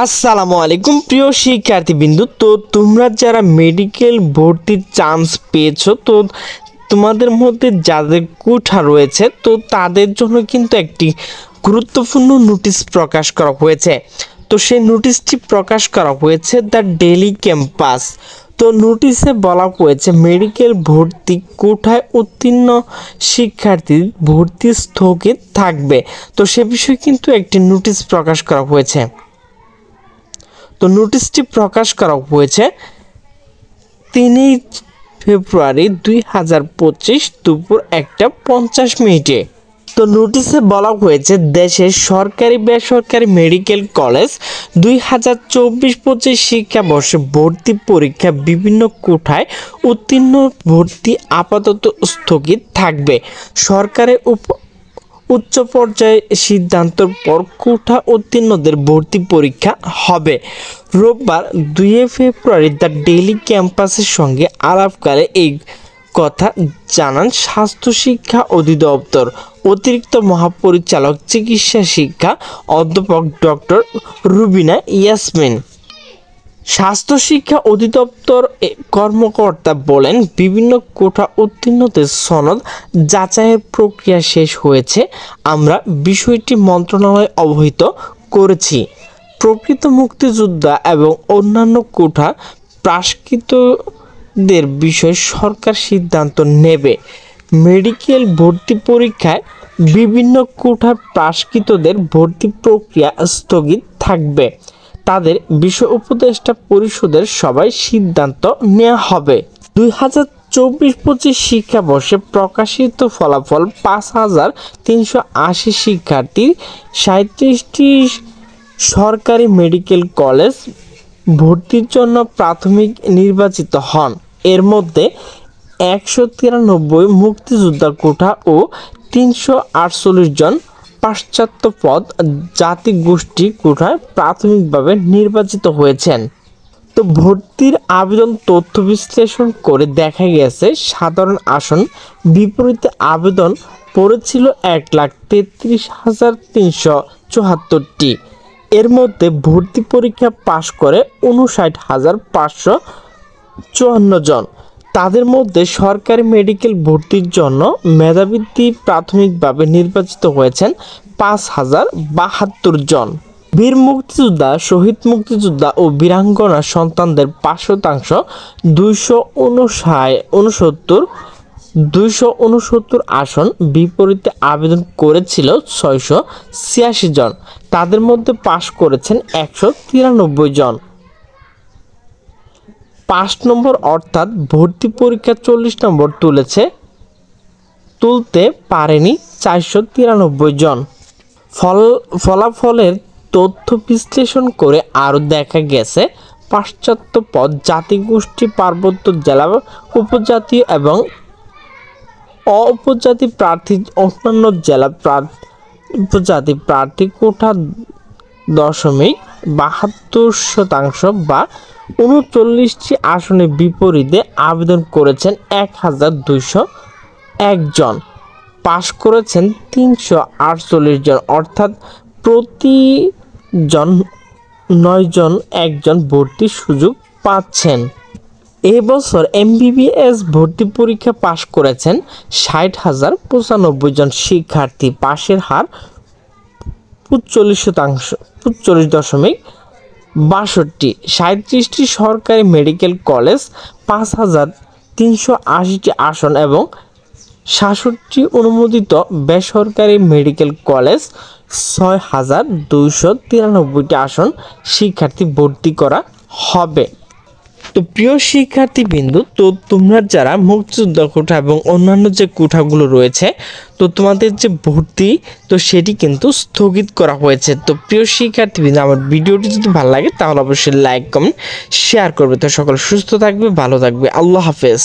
আসসালামু আলাইকুম প্রিয় শিক্ষার্থীবৃন্দ। তো তোমরা যারা মেডিকেল ভর্তির চান্স পেয়েছো, তো তোমাদের মধ্যে যাদের কোঠা রয়েছে, তো তাদের জন্য কিন্তু একটি গুরুত্বপূর্ণ নোটিশ প্রকাশ করা হয়েছে। তো সেই নোটিশটি প্রকাশ করা হয়েছে দ্য ডেইলি ক্যাম্পাস। তো নোটিশে বলা হয়েছে মেডিকেল ভর্তি কোঠায় উত্তীর্ণ শিক্ষার্থীর ভর্তি স্থগিত থাকবে। তো সে বিষয়ে কিন্তু একটি নোটিশ প্রকাশ করা হয়েছে। তো নোটিশটি প্রকাশ করা হয়েছে 3 ফেব্রুয়ারি 2025 দুপুর 1:50 তো নোটিশে বলা হয়েছে দেশের সরকারি বেসরকারি মেডিকেল কলেজ 2024-25 শিক্ষাবর্ষে ভর্তি পরীক্ষা বিভিন্ন কোঠায় উত্তীর্ণ ভর্তি আপাতত স্থগিত থাকবে। সরকারের উচ্চ পর্যায়ে সিদ্ধান্তের পর কোঠা উত্তীর্ণদের ভর্তি পরীক্ষা হবে। রোববার 2 ফেব্রুয়ারি দ্য ডেইলি ক্যাম্পাসের সঙ্গে আলাপকালে এই কথা জানান স্বাস্থ্য শিক্ষা অধিদপ্তর অতিরিক্ত মহাপরিচালক চিকিৎসা শিক্ষা অধ্যাপক ডক্টর রুবিনা ইয়াসমিন। স্বাস্থ্য শিক্ষা অধিদপ্তর কর্মকর্তা বলেন, বিভিন্ন কোঠা উত্তীর্ণদের সনদ যাচাইয়ের প্রক্রিয়া শেষ হয়েছে। আমরা বিষয়টি মন্ত্রণালয়ে অবহিত করেছি। প্রকৃত মুক্তিযোদ্ধা এবং অন্যান্য কোঠা প্রাসকৃতদের বিষয়ে সরকার সিদ্ধান্ত নেবে। মেডিকেল ভর্তি পরীক্ষায় বিভিন্ন কোঠা প্রাসকৃতদের ভর্তি প্রক্রিয়া স্থগিত থাকবে। তাদের বিষয় উপদেষ্টা পরিষদের সভায় সিদ্ধান্ত নেওয়া হবে। 2024-25 শিক্ষাবর্ষে প্রকাশিত ফলাফল 5,380 শিক্ষার্থী 37টি সরকারি মেডিকেল কলেজ ভর্তির জন্য প্রাথমিক নির্বাচিত হন। এর মধ্যে 193 মুক্তিযোদ্ধা কোঠা ও 348 জন পাশ্চাত্য পদ জাতিগোষ্ঠী কোঠায় প্রাথমিকভাবে নির্বাচিত হয়েছেন। তো ভর্তির আবেদন তথ্য বিশ্লেষণ করে দেখা গেছে সাধারণ আসন বিপরীতে আবেদন পড়েছিল 1,33,374টি। এর মধ্যে ভর্তি পরীক্ষা পাশ করে 59,554 জন। তাদের মধ্যে সরকারি মেডিকেল ভর্তির জন্য মেধাবৃত্তি প্রাথমিকভাবে নির্বাচিত হয়েছেন 5,072 জন। বীর মুক্তিযোদ্ধা, শহীদ মুক্তিযোদ্ধা ও বীরাঙ্গনা সন্তানদের 5% 269 আসন বিপরীতে আবেদন করেছিল 686 জন। তাদের মধ্যে পাশ করেছেন 193 জন। 5 নম্বর অর্থাৎ ভর্তি পরীক্ষা 40 নম্বর তুলতে পারেনি 493 জন। ফলাফলের তথ্য বিশ্লেষণ করে আরও দেখা গেছে পাশ্চাত্য পদ জাতিগোষ্ঠী, পার্বত্য জেলা, উপজাতীয় এবং উপজাতি প্রার্থী, অন্যান্য জেলা উপজাতি প্রার্থী কোঠা 0.72% বা 39টি আসনের বিপরীতে আবেদন করেছেন 1,201 জন। পাশ করেছেন 348 জন, অর্থাৎ প্রতিজন 9 জন একজন ভর্তির সুযোগ পাচ্ছেন। এবছর MBBS ভর্তি পরীক্ষা পাশ করেছেন 60,095 জন শিক্ষার্থী। পাশের হার 45.62। 37টি সরকারি মেডিকেল কলেজ 5,380টি আসন এবং 66টি অনুমোদিত বেসরকারি মেডিকেল কলেজ 6,293টি আসন শিক্ষার্থী ভর্তি করা হবে। তো প্রিয় শিক্ষার্থীবৃন্দ, তো তোমরা যারা মুক্তিযোদ্ধা কোঠা এবং অন্যান্য যে কোঠাগুলো রয়েছে, তো তোমাদের যে ভর্তি তো সেটি কিন্তু স্থগিত করা হয়েছে। তো প্রিয় শিক্ষার্থীবৃন্দ, আমার ভিডিওটি যদি ভালো লাগে তাহলে অবশ্যই লাইক, কমেন্ট, শেয়ার করবে। তো সকল সুস্থ থাকবে, ভালো থাকবে। আল্লাহ হাফেজ।